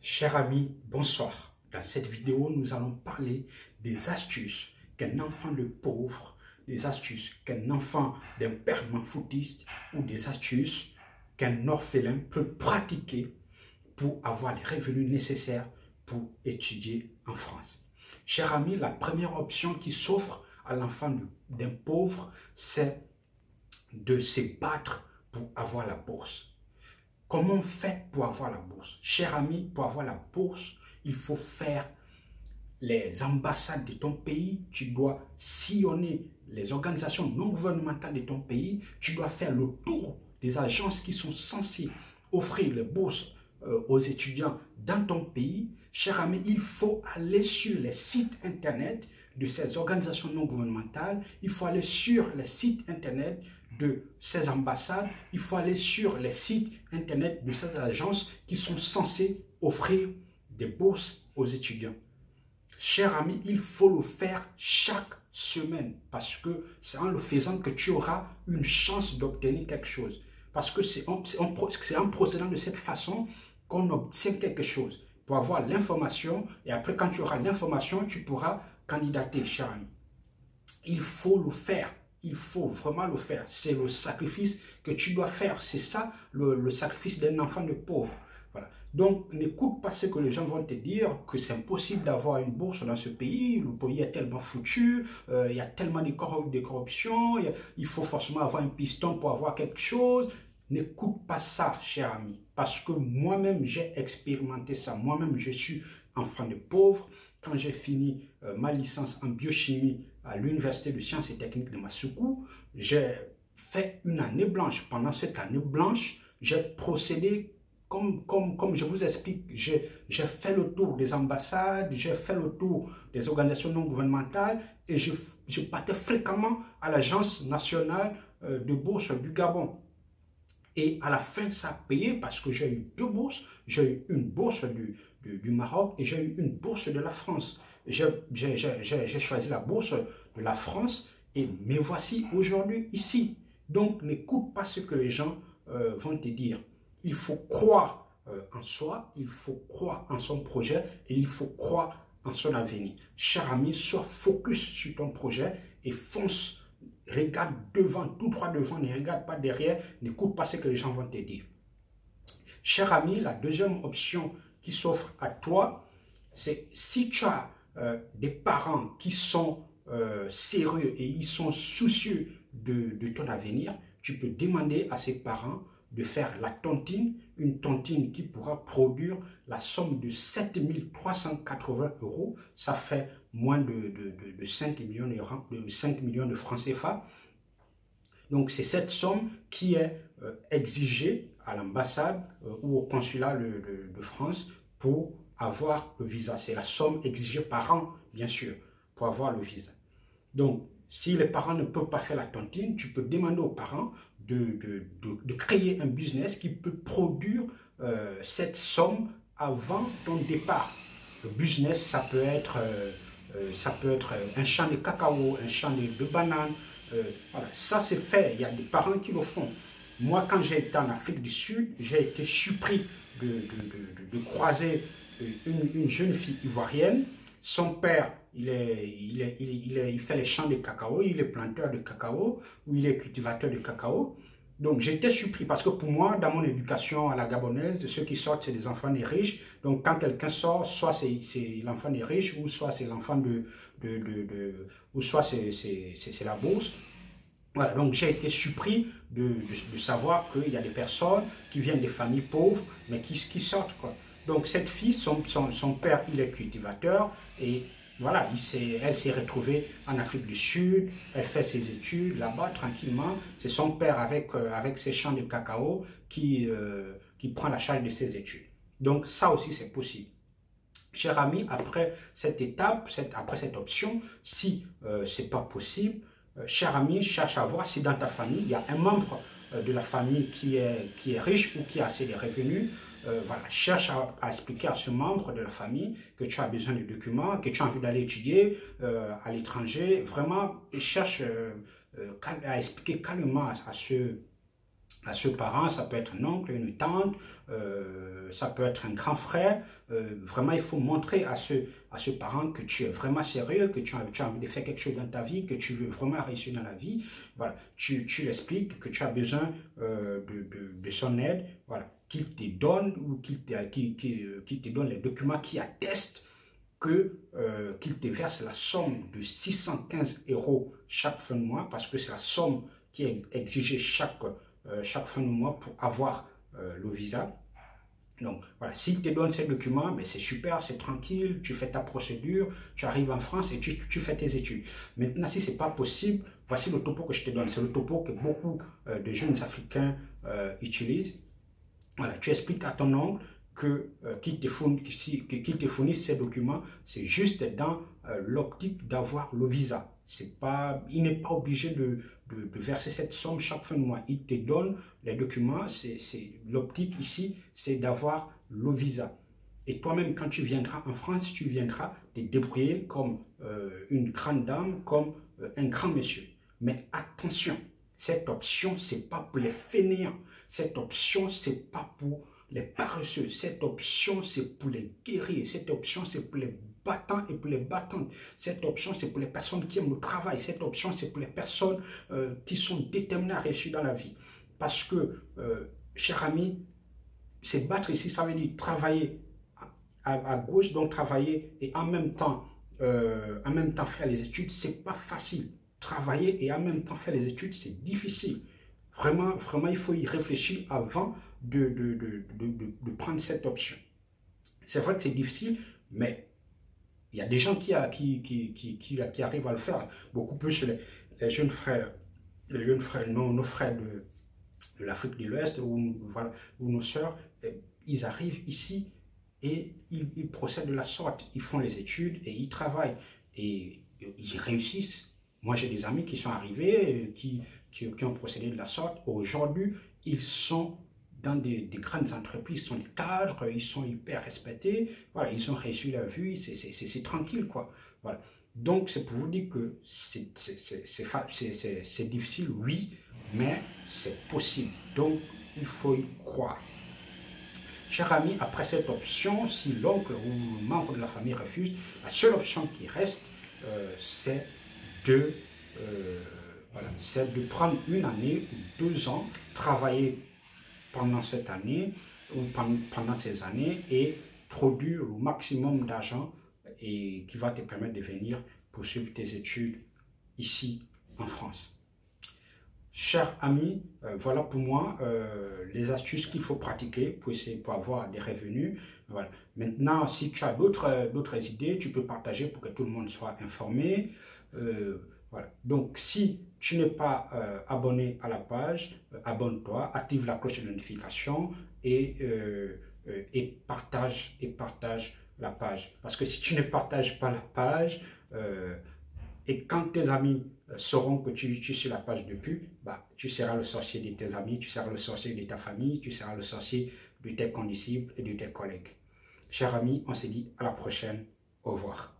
Chers amis, bonsoir. Dans cette vidéo, nous allons parler des astuces qu'un enfant de pauvre, des astuces qu'un enfant d'un père footiste ou des astuces qu'un orphelin peut pratiquer pour avoir les revenus nécessaires pour étudier en France. Chers amis, la première option qui s'offre à l'enfant d'un pauvre, c'est de se battre pour avoir la bourse. Comment on fait pour avoir la bourse? Cher ami, pour avoir la bourse, il faut faire les ambassades de ton pays, tu dois sillonner les organisations non gouvernementales de ton pays, tu dois faire le tour des agences qui sont censées offrir les bourses aux étudiants dans ton pays. Cher ami, il faut aller sur les sites internet de ces organisations non gouvernementales, il faut aller sur les sites internet de ces ambassades, il faut aller sur les sites internet de ces agences qui sont censées offrir des bourses aux étudiants. Cher ami, il faut le faire chaque semaine parce que c'est en le faisant que tu auras une chance d'obtenir quelque chose. Parce que c'est en procédant de cette façon qu'on obtient quelque chose. Pour avoir l'information, et après quand tu auras l'information, tu pourras candidater, cher ami. Il faut le faire. Il faut vraiment le faire. C'est le sacrifice que tu dois faire. C'est ça le sacrifice d'un enfant de pauvre. Voilà. Donc, n'écoute pas ce que les gens vont te dire, que c'est impossible d'avoir une bourse dans ce pays, le pays est tellement foutu, il y a tellement de corruption, il faut forcément avoir un piston pour avoir quelque chose. N'écoute pas ça, cher ami, parce que moi-même, j'ai expérimenté ça. Moi-même, je suis enfant de pauvre. Quand j'ai fini ma licence en biochimie à l'Université de sciences et techniques de Massoukou, j'ai fait une année blanche. Pendant cette année blanche, j'ai procédé comme je vous explique, j'ai fait le tour des ambassades, j'ai fait le tour des organisations non gouvernementales et je partais fréquemment à l'Agence nationale de bourse du Gabon. Et à la fin, ça a payé parce que j'ai eu deux bourses. J'ai eu une bourse du Maroc et j'ai eu une bourse de la France. J'ai choisi la bourse de la France et me voici aujourd'hui ici. Donc, n'écoute pas ce que les gens vont te dire. Il faut croire en soi, il faut croire en son projet et il faut croire en son avenir. Cher ami, sois focus sur ton projet et fonce. Regarde devant, tout droit devant, ne regarde pas derrière, n'écoute pas ce que les gens vont te dire. Cher ami, la deuxième option qui s'offre à toi, c'est si tu as des parents qui sont sérieux et ils sont soucieux de ton avenir, tu peux demander à ces parents de faire la tontine, une tontine qui pourra produire la somme de 7 380 €. Ça fait moins de 5 millions de francs CFA. Donc, c'est cette somme qui est exigée à l'ambassade ou au consulat de France pour avoir le visa. C'est la somme exigée par an, bien sûr, pour avoir le visa. Donc, si les parents ne peuvent pas faire la tontine, tu peux demander aux parents de créer un business qui peut produire cette somme avant ton départ. Le business, ça peut être un champ de cacao, un champ de bananes. Voilà. Ça, c'est fait. Il y a des parents qui le font. Moi, quand j'ai été en Afrique du Sud, j'ai été surpris de croiser une jeune fille ivoirienne. Son père, il fait les champs de cacao, il est planteur de cacao ou il est cultivateur de cacao. Donc j'étais surpris parce que pour moi, dans mon éducation à la gabonaise, ceux qui sortent, c'est des enfants des riches. Donc quand quelqu'un sort, soit c'est l'enfant des riches ou soit c'est l'enfant ou soit c'est la bourse. Voilà, donc j'ai été surpris de savoir qu'il y a des personnes qui viennent des familles pauvres, mais qui sortent, quoi. Donc cette fille, son père, il est cultivateur et voilà, elle s'est retrouvée en Afrique du Sud, elle fait ses études là-bas tranquillement. C'est son père avec ses champs de cacao qui prend la charge de ses études. Donc ça aussi c'est possible. Cher ami, après cette étape, après cette option, si ce n'est pas possible, cher ami, cherche à voir si dans ta famille, il y a un membre de la famille qui est riche ou qui a assez de revenus. Voilà, cherche à expliquer à ce membre de la famille que tu as besoin de documents, que tu as envie d'aller étudier à l'étranger. Vraiment, cherche à expliquer calmement à À ce parent, ça peut être un oncle, une tante, ça peut être un grand frère. Vraiment, il faut montrer à ce parent que tu es vraiment sérieux, que tu as envie de faire quelque chose dans ta vie, que tu veux vraiment réussir dans la vie. Voilà, tu l'expliques que tu as besoin de son aide, voilà, qu'il te donne ou qu'il te donne les documents qui attestent qu'il te verse la somme de 615 € chaque fin de mois, parce que c'est la somme qui est exigée chaque fin de mois pour avoir le visa. Donc voilà, s'il te donne ces documents, ben c'est super, c'est tranquille, tu fais ta procédure, tu arrives en France et tu fais tes études. Maintenant, si ce n'est pas possible, voici le topo que je te donne. C'est le topo que beaucoup de jeunes Africains utilisent. Voilà, tu expliques à ton oncle qu'il te fournisse ces documents, c'est juste dans l'optique d'avoir le visa. Il n'est pas obligé de verser cette somme chaque fin de mois. Il te donne les documents, l'optique ici, c'est d'avoir le visa. Et toi-même, quand tu viendras en France, tu viendras te débrouiller comme une grande dame, comme un grand monsieur. Mais attention, cette option, ce n'est pas pour les fainéants. Cette option, ce n'est pas pour les paresseux. Cette option, c'est pour les guerriers. Cette option, c'est pour les battants et pour les battantes. Cette option, c'est pour les personnes qui aiment le travail. Cette option, c'est pour les personnes qui sont déterminées à réussir dans la vie. Parce que, cher ami, se battre ici, ça veut dire travailler à gauche, donc travailler et en même temps faire les études, c'est pas facile. Travailler et en même temps faire les études, c'est difficile. Vraiment, vraiment, il faut y réfléchir avant de prendre cette option. C'est vrai que c'est difficile, mais il y a des gens qui arrivent à le faire. Beaucoup plus les jeunes frères, nos frères de l'Afrique de l'Ouest ou nos sœurs, ils arrivent ici et ils procèdent de la sorte. Ils font les études et ils travaillent et ils réussissent. Moi, j'ai des amis qui sont arrivés, qui ont procédé de la sorte. Aujourd'hui, ils sont dans des grandes entreprises, ils sont des cadres, ils sont hyper respectés. Voilà, ils ont réussi leur vie, c'est tranquille, quoi. Voilà. Donc, c'est pour vous dire que c'est difficile, oui, mais c'est possible. Donc, il faut y croire. Cher ami, après cette option, si l'oncle ou le membre de la famille refuse, la seule option qui reste, c'est de prendre une année ou 2 ans, travailler pendant cette année ou pendant ces années et produire le maximum d'argent et qui va te permettre de venir poursuivre tes études ici en France. Chers amis, voilà pour moi les astuces qu'il faut pratiquer pour avoir des revenus. Voilà. Maintenant, si tu as d'autres idées, tu peux partager pour que tout le monde soit informé. Voilà. Donc, si tu n'es pas abonné à la page, abonne-toi, active la cloche de notification et partage la page. Parce que si tu ne partages pas la page, et quand tes amis sauront que tu es sur la page de pub, bah, tu seras le sorcier de tes amis, tu seras le sorcier de ta famille, tu seras le sorcier de tes condisciples et de tes collègues. Chers amis, on se dit à la prochaine. Au revoir.